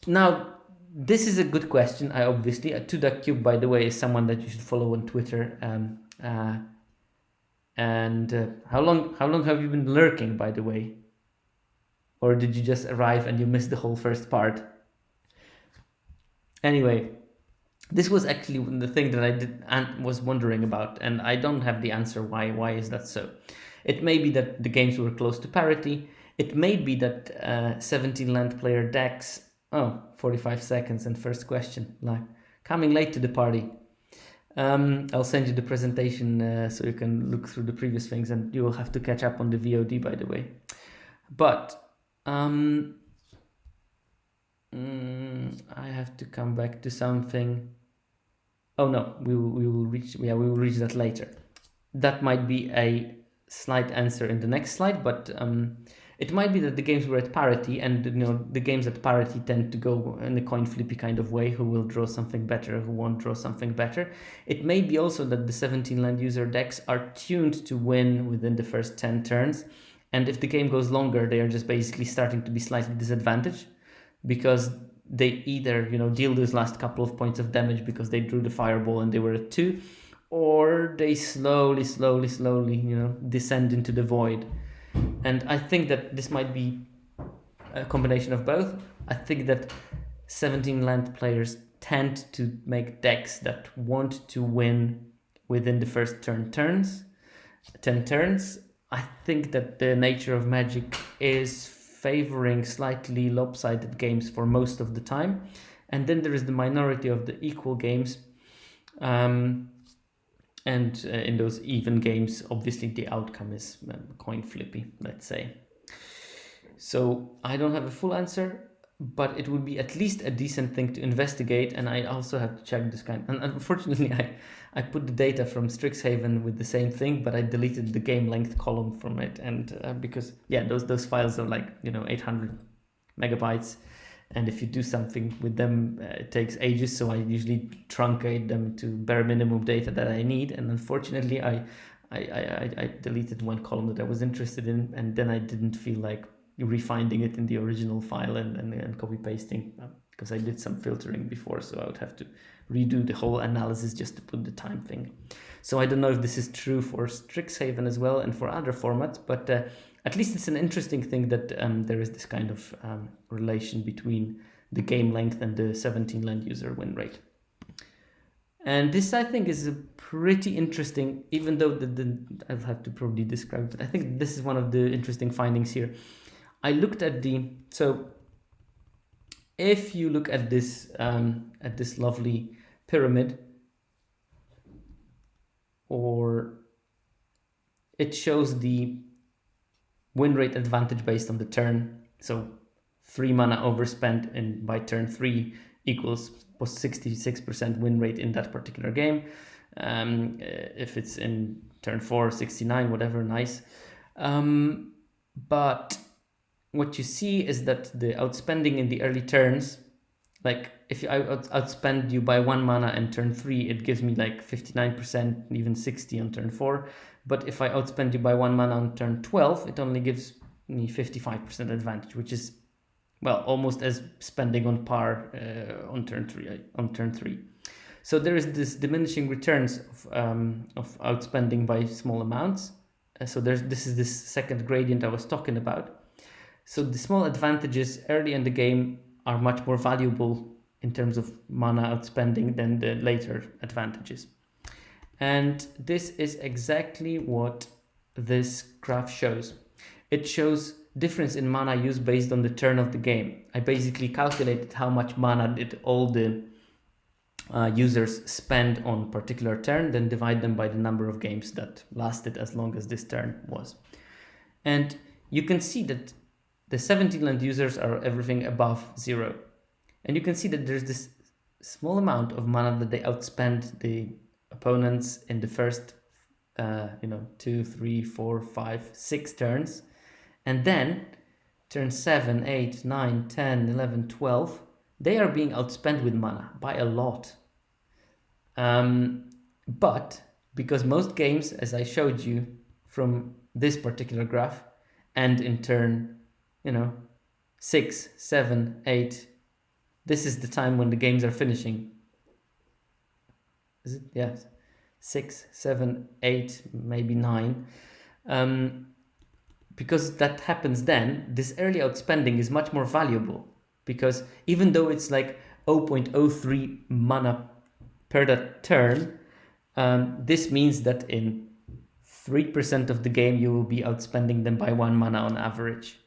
Now, this is a good question. I obviously, Cube, by the way, is someone that you should follow on Twitter. And how long have you been lurking, by the way? Or did you just arrive and you missed the whole first part? Anyway, this was actually the thing that I did and was wondering about, and I don't have the answer why. Why is that so? It may be that the games were close to parity. It may be that 17 land player decks. Oh, 45 seconds and first question. Like, coming late to the party. I'll send you the presentation so you can look through the previous things, and you will have to catch up on the VOD, by the way. But I have to come back to something. Oh no, we will reach that later. That might be a slight answer in the next slide, but it might be that the games were at parity, and the games at parity tend to go in a coin flippy kind of way. Who will draw something better? Who won't draw something better? It may be also that the 17 land user decks are tuned to win within the first 10 turns, and if the game goes longer, they are just basically starting to be slightly disadvantaged because they either deal those last couple of points of damage because they drew the fireball and they were at 2, or they slowly descend into the void. And I think that this might be a combination of both. I think that 17 land players tend to make decks that want to win within the first 10 turns. I think that the nature of Magic is favoring slightly lopsided games for most of the time, and then there is the minority of the equal games, and in those even games, obviously the outcome is coin flippy, let's say. So I don't have a full answer, but it would be at least a decent thing to investigate, and I also have to check this kind. And unfortunately, I put the data from Strixhaven with the same thing, but I deleted the game length column from it, and because those files are like 800 megabytes, and if you do something with them, it takes ages. So I usually truncate them to bare minimum data that I need, and unfortunately, I deleted one column that I was interested in, and then I didn't feel like refinding it in the original file and copy pasting because I did some filtering before, so I would have to redo the whole analysis just to put the time thing. So I don't know if this is true for Strixhaven as well and for other formats, but at least it's an interesting thing that there is this kind of relation between the game length and the 17 land user win rate. And this, I think, is a pretty interesting, even though I'll have to probably describe it, but I think this is one of the interesting findings here. I looked at so if you look at this lovely pyramid, or it shows the win rate advantage based on the turn. So 3 mana overspent by turn 3 was 66% win rate in that particular game. If it's in turn 4, 69, whatever, nice. But what you see is that the outspending in the early turns, like if I outspend you by 1 mana and turn 3, it gives me like 59%, even 60 on turn 4. But if I outspend you by 1 mana on turn 12, it only gives me 55% advantage, which is, well, almost as spending on par on turn 3. So there is this diminishing returns of outspending by small amounts. So this is this second gradient I was talking about. So the small advantages early in the game are much more valuable in terms of mana outspending than the later advantages. And this is exactly what this graph shows. It shows difference in mana use based on the turn of the game. I basically calculated how much mana did all the users spend on particular turn, then divide them by the number of games that lasted as long as this turn was. And you can see that the 17 land users are everything above 0. And you can see that there's this small amount of mana that they outspend the opponents in the first 2, 3, 4, 5, 6 turns. And then turn 7, 8, 9, 10, 11, 12, they are being outspent with mana by a lot. But because most games, as I showed you from this particular graph, end in turn 6, 7, 8, this is the time when the games are finishing. Is it? Yes. 6, 7, 8, maybe 9. Because that happens then, this early outspending is much more valuable, because even though it's like 0.03 mana per that turn, this means that in 3% of the game you will be outspending them by 1 mana on average.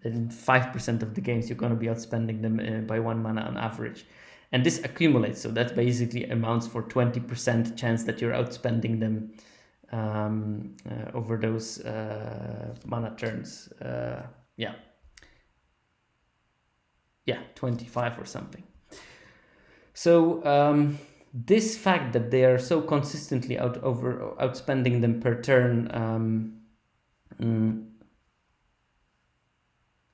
In 5% of the games you're going to be outspending them by 1 mana on average. And this accumulates, so that basically amounts for 20% chance that you're outspending them over those mana turns. 25 or something. So this fact that they are so consistently outspending them per turn in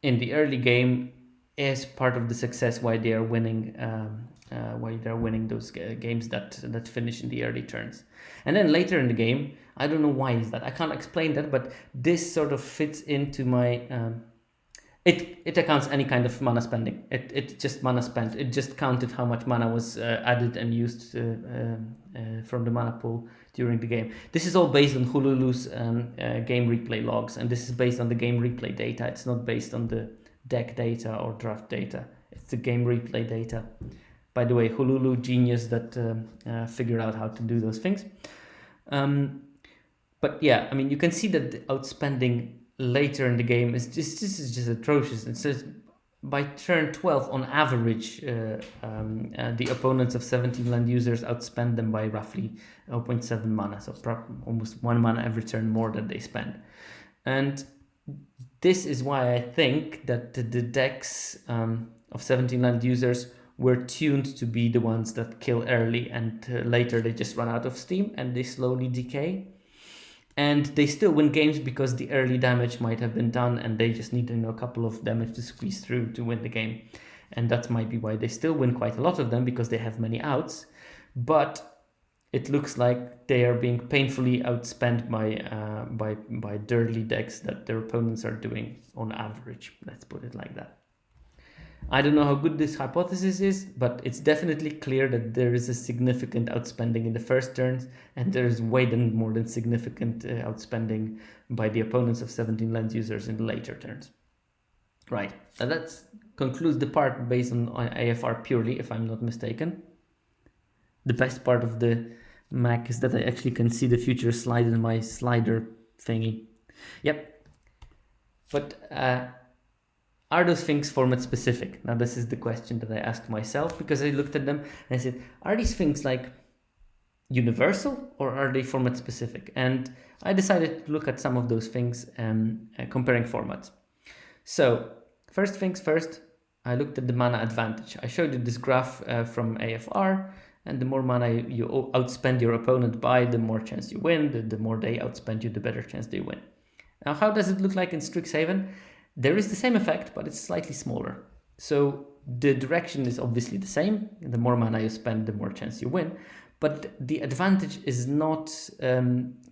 the early game is part of the success why they are winning. Why they're winning those games that finish in the early turns, and then later in the game, I don't know why is that. I can't explain that, but this sort of fits into my. It accounts any kind of mana spending. It just mana spent. It just counted how much mana was added and used from the mana pool during the game. This is all based on Hululu's game replay logs, and this is based on the game replay data. It's not based on the deck data or draft data. It's the game replay data. By the way, Hululu genius that figured out how to do those things. But yeah, I mean, you can see that the outspending later in the game is just atrocious. It says by turn 12 on average the opponents of 17 land users outspend them by roughly 0.7 mana, so almost 1 mana every turn more than they spend. And this is why I think that the decks of 17 land users were tuned to be the ones that kill early, and later they just run out of steam and they slowly decay. And they still win games because the early damage might have been done and they just need a couple of damage to squeeze through to win the game. And that might be why they still win quite a lot of them, because they have many outs. But it looks like they are being painfully outspent by dirty decks that their opponents are doing on average. Let's put it like that. I don't know how good this hypothesis is, but it's definitely clear that there is a significant outspending in the first turns, and there is way more than significant outspending by the opponents of 17 land users in the later turns. Right, now that concludes the part based on AFR purely, if I'm not mistaken. The best part of the Mac is that I actually can see the future slide in my slider thingy. Yep, but are those things format specific? Now this is the question that I asked myself, because I looked at them and I said, are these things like universal or are they format specific? And I decided to look at some of those things comparing formats. So first things first, I looked at the mana advantage. I showed you this graph from AFR, and the more mana you outspend your opponent by, the more chance you win. The more they outspend you, the better chance they win. Now how does it look like in Strixhaven? There is the same effect, but it's slightly smaller. So the direction is obviously the same. The more mana you spend, the more chance you win. But the advantage is not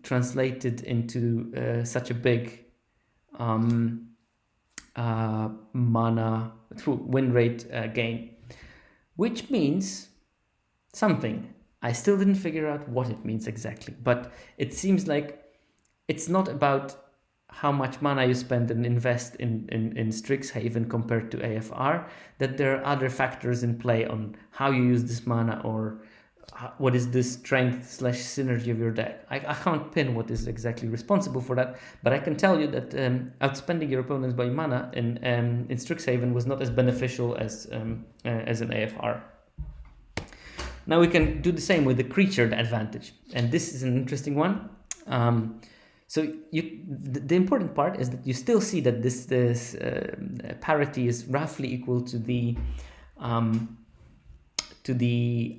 translated into such a big mana through win rate gain, which means something. I still didn't figure out what it means exactly, but it seems like it's not about how much mana you spend and invest in Strixhaven compared to AFR, that there are other factors in play on how you use this mana, or what is the strength / synergy of your deck. I can't pin what is exactly responsible for that, but I can tell you that outspending your opponents by mana in Strixhaven was not as beneficial as an AFR. Now we can do the same with the creature advantage, and this is an interesting one. So the important part is that you still see that this parity is roughly equal to the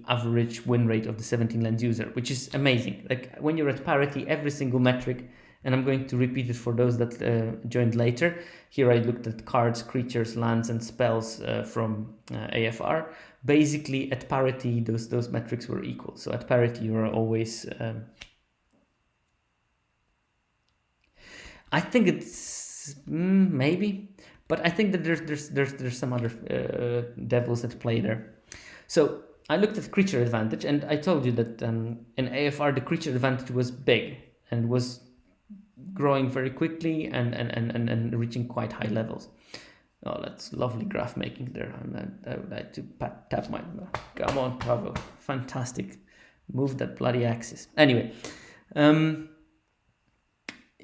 average win rate of the 17 land user, which is amazing. Like when you're at parity, every single metric, and I'm going to repeat it for those that joined later. Here I looked at cards, creatures, lands, and spells from AFR. Basically, at parity, those metrics were equal. So at parity, you are always I think it's maybe, but I think that there's some other devils at play there. So I looked at creature advantage, and I told you that in AFR the creature advantage was big and was growing very quickly and reaching quite high levels. Oh, that's lovely graph making there. I would like to tap my. Come on, bravo, fantastic. Move that bloody axis. Anyway.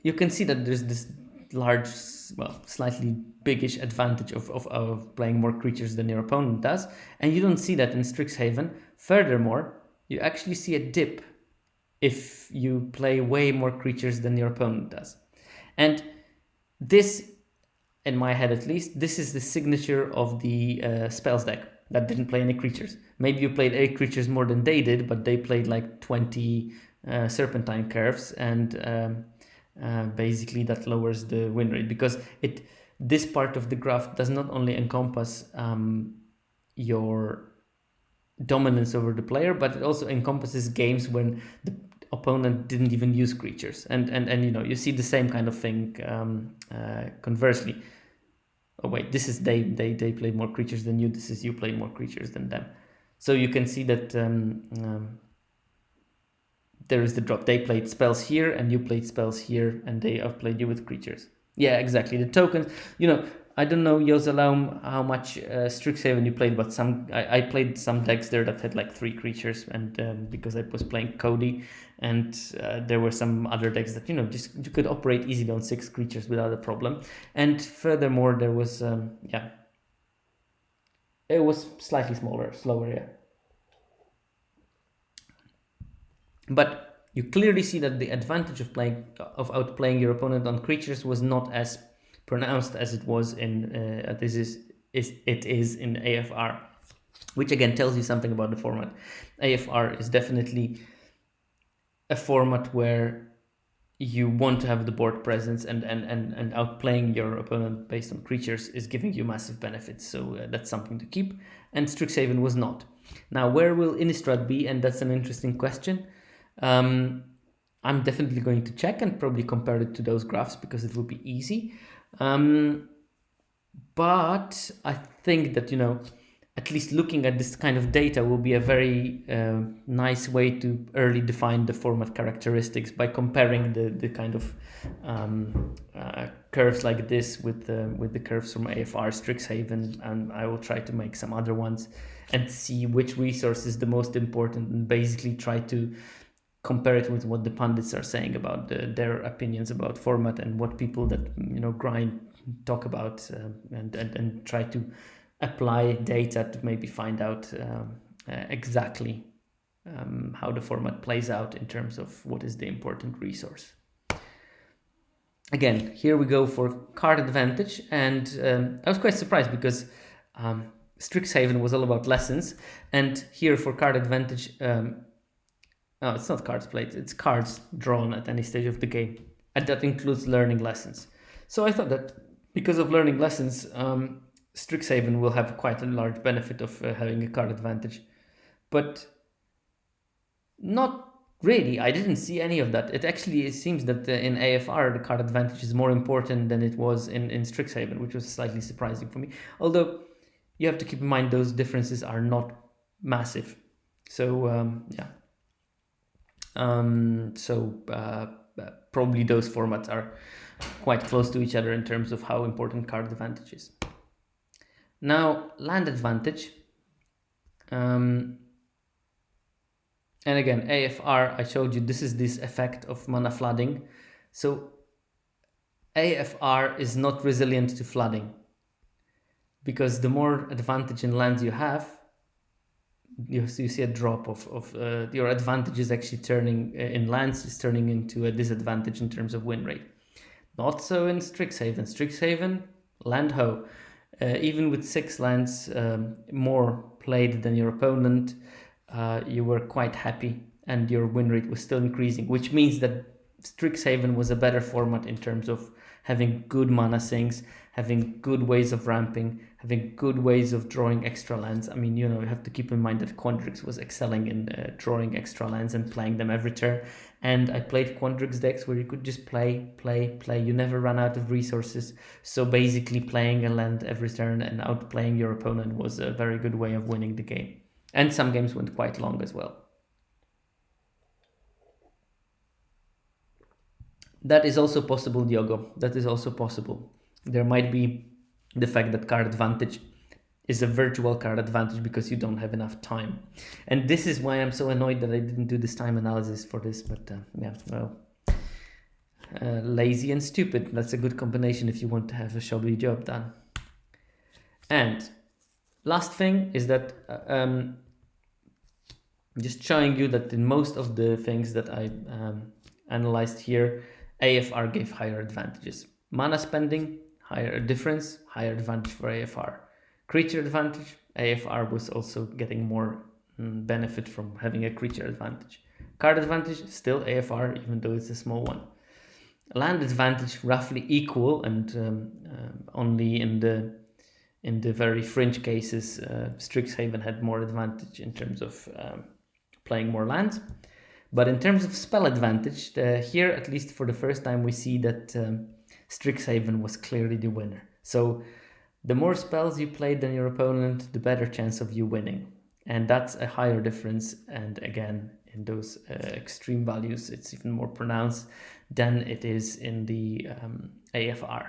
You can see that there's this large, well, slightly biggish advantage of playing more creatures than your opponent does, and you don't see that in Strixhaven. Furthermore, you actually see a dip if you play way more creatures than your opponent does. And this, in my head at least, this is the signature of the spells deck that didn't play any creatures. Maybe you played 8 creatures more than they did, but they played like 20 Serpentine Curves and basically that lowers the win rate, because this part of the graph does not only encompass your dominance over the player, but it also encompasses games when the opponent didn't even use creatures, and you see the same kind of thing conversely. Oh wait, this is they played more creatures than you. This is you played more creatures than them. So you can see that there is the drop. They played spells here and you played spells here, and they outplayed you with creatures. Yeah, exactly. The tokens, I don't know, Yosalaum, how much Strixhaven you played, but I played some decks there that had like 3 creatures, and because I was playing Cody, and there were some other decks that just you could operate easily on 6 creatures without a problem. And furthermore, there was it was slightly slower, yeah. But you clearly see that the advantage of outplaying your opponent on creatures was not as pronounced as it was in it is in AFR, which again tells you something about the format. AFR is definitely a format where you want to have the board presence, and outplaying your opponent based on creatures is giving you massive benefits. So that's something to keep. And Strixhaven was not. Now, where will Innistrad be? And that's an interesting question. I'm definitely going to check and probably compare it to those graphs because it will be easy. But I think that, at least looking at this kind of data will be a very nice way to early define the format characteristics by comparing the kind of curves like this with the curves from AFR, Strixhaven, and I will try to make some other ones and see which resource is the most important, and basically try to compare it with what the pundits are saying about their opinions about format, and what people that grind talk about, and try to apply data to maybe find out exactly how the format plays out in terms of what is the important resource. Again, here we go for card advantage, and I was quite surprised because Strixhaven was all about lessons, and here for card advantage, no, it's not cards played, it's cards drawn at any stage of the game, and that includes learning lessons. So I thought that because of learning lessons, Strixhaven will have quite a large benefit of having a card advantage, but not really. I didn't see any of that. It seems that in AFR the card advantage is more important than it was in Strixhaven, which was slightly surprising for me. Although you have to keep in mind those differences are not massive. So yeah. Probably those formats are quite close to each other in terms of how important card advantage is. Now, land advantage. And again, AFR, I showed you, this is this effect of mana flooding. So AFR is not resilient to flooding, because the more advantage in lands you have, you see a drop of your advantage is actually turning in lands is turning into a disadvantage in terms of win rate. Not so in Strixhaven. Strixhaven, land ho. Even with 6 lands more played than your opponent, you were quite happy and your win rate was still increasing, which means that Strixhaven was a better format in terms of having good mana sinks, having good ways of ramping, having good ways of drawing extra lands. I mean, you have to keep in mind that Quandrix was excelling in drawing extra lands and playing them every turn. And I played Quandrix decks where you could just play. You never run out of resources. So basically playing a land every turn and outplaying your opponent was a very good way of winning the game. And some games went quite long as well. That is also possible, Diogo. That is also possible. There might be the fact that card advantage is a virtual card advantage because you don't have enough time. And this is why I'm so annoyed that I didn't do this time analysis for this. But yeah, well, lazy and stupid. That's a good combination if you want to have a shoddy job done. And last thing is that just showing you that in most of the things that I analyzed here, AFR gave higher advantages. Mana spending, higher difference, higher advantage for AFR. Creature advantage, AFR was also getting more benefit from having a creature advantage. Card advantage, still AFR, even though it's a small one. land advantage roughly equal, and only in the very fringe cases, Strixhaven had more advantage in terms of playing more lands. But in terms of spell advantage, here, at least for the first time, we see that Strixhaven was clearly the winner. So the more spells you played than your opponent, the better chance of you winning. And that's a higher difference. And again, in those extreme values, it's even more pronounced than it is in the AFR.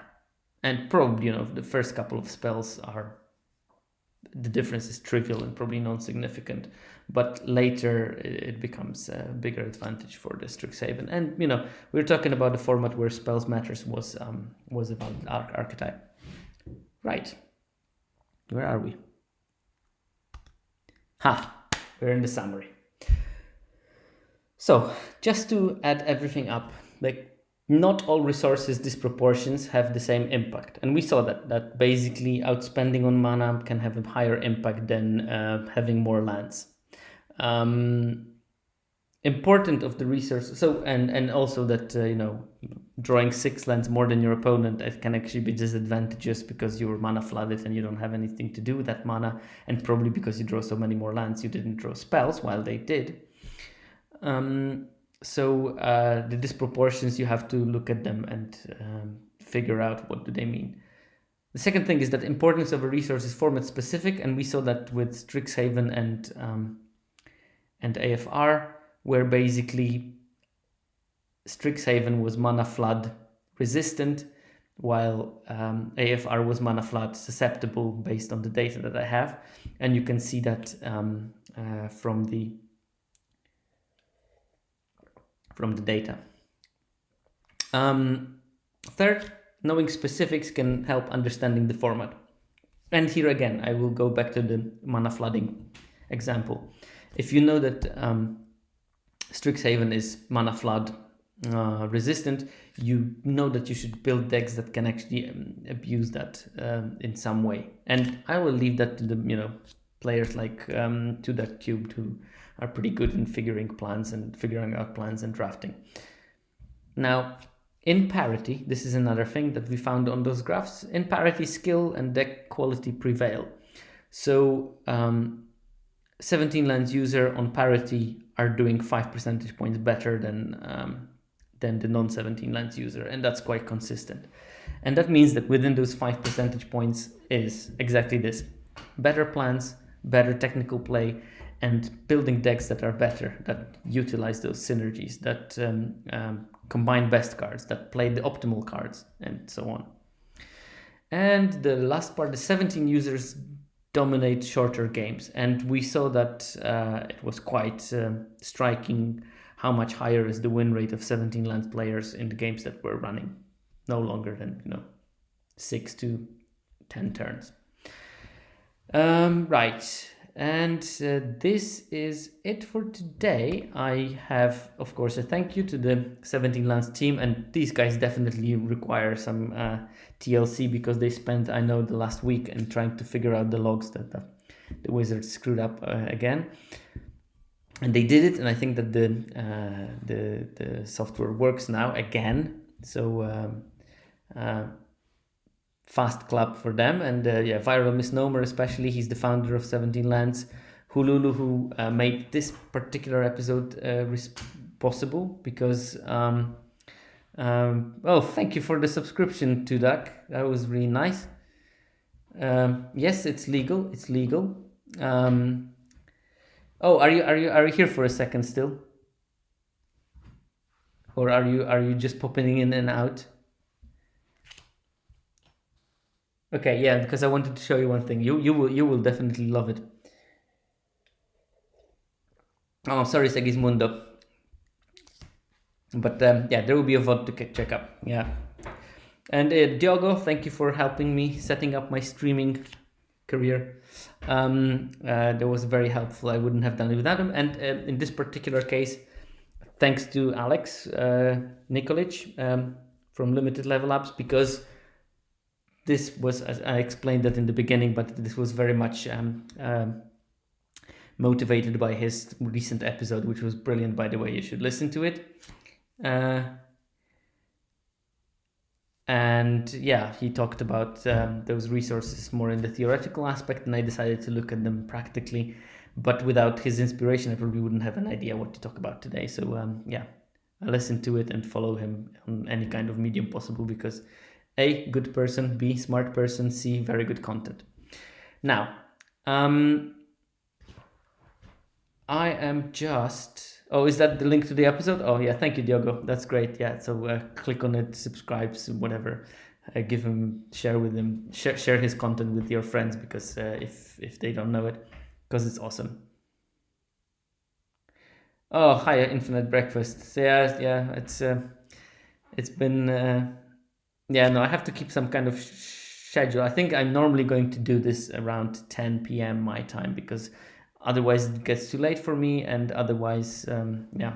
And probably, the first couple of spells the difference is trivial and probably non-significant, but later it becomes a bigger advantage for the Strixhaven. And we're talking about a format where spells matters was a valid archetype. Right, where are we? We're in the summary. So just to add everything up, not all resources disproportions have the same impact. And we saw that basically outspending on mana can have a higher impact than having more lands. Important of the resource. So, and also that, drawing 6 lands more than your opponent, it can actually be disadvantageous because you're mana flooded and you don't have anything to do with that mana. And probably because you draw so many more lands, you didn't draw spells while they did. So the disproportions, you have to look at them and figure out what do they mean. The second thing is that importance of a resource is format specific, and we saw that with Strixhaven and AFR, where basically Strixhaven was mana flood resistant, while AFR was mana flood susceptible based on the data that I have, and you can see that from the data. Third, knowing specifics can help understanding the format. And here again, I will go back to the mana flooding example. If you know that Strixhaven is mana flood resistant, you know that you should build decks that can actually abuse that in some way. And I will leave that to the players like To That Cubed, who are pretty good in figuring out plans and drafting. Now, in parity, this is another thing that we found on those graphs. In parity, skill and deck quality prevail. So 17 lands user on parity are doing 5 percentage points better than the non-17 lands user, and that's quite consistent. And that means that within those 5 percentage points is exactly this: better plans, better technical play, and building decks that are better, that utilize those synergies, that combine best cards, that play the optimal cards, and so on. And the last part, the 17 users dominate shorter games. And we saw that it was quite striking how much higher is the win rate of 17 lands players in the games that were running no longer than 6 to 10 turns. Right. And this is it for today. I have, of course, a thank you to the 17 Lands team, and these guys definitely require some TLC because they spent, I know, the last week in trying to figure out the logs that the Wizards screwed up again. And they did it, and I think that the software works now again. So fast clap for them. And Viral Misnomer especially, he's the founder of 17 Lands. Hululu, who made this particular episode possible because thank you for the subscription to Duck. That was really nice. Yes, it's legal. Are you here for a second still? Or are you just popping in and out? Okay, yeah, because I wanted to show you one thing. You will definitely love it. Oh, sorry, Segismundo. But there will be a VOD to check up. Yeah. And Diogo, thank you for helping me setting up my streaming career. That was very helpful. I wouldn't have done it without him. And in this particular case, thanks to Alex Nikolic from Limited Level Ups, because this was, as I explained that in the beginning, but this was very much motivated by his recent episode, which was brilliant, by the way. You should listen to it. And yeah, he talked about those resources more in the theoretical aspect, and I decided to look at them practically. But without his inspiration, I probably wouldn't have an idea what to talk about today. So yeah, I listen to it and follow him on any kind of medium possible because A, good person, B, smart person, C, very good content. Now, I am just. Oh, is that the link to the episode? Oh, yeah. Thank you, Diogo. That's great. Yeah. So click on it, subscribe, whatever. Give him, share with him, share his content with your friends because if they don't know it, because it's awesome. Oh, hi, Infinite Breakfast. So, yeah. It's been yeah. No, I have to keep some kind of schedule. I think I'm normally going to do this around 10 p.m. my time because otherwise it gets too late for me, and otherwise yeah,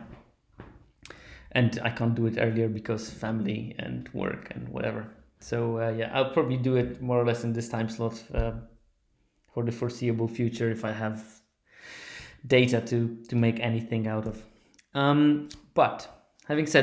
and I can't do it earlier because family and work and whatever. So yeah, I'll probably do it more or less in this time slot for the foreseeable future if I have data to make anything out of. But having said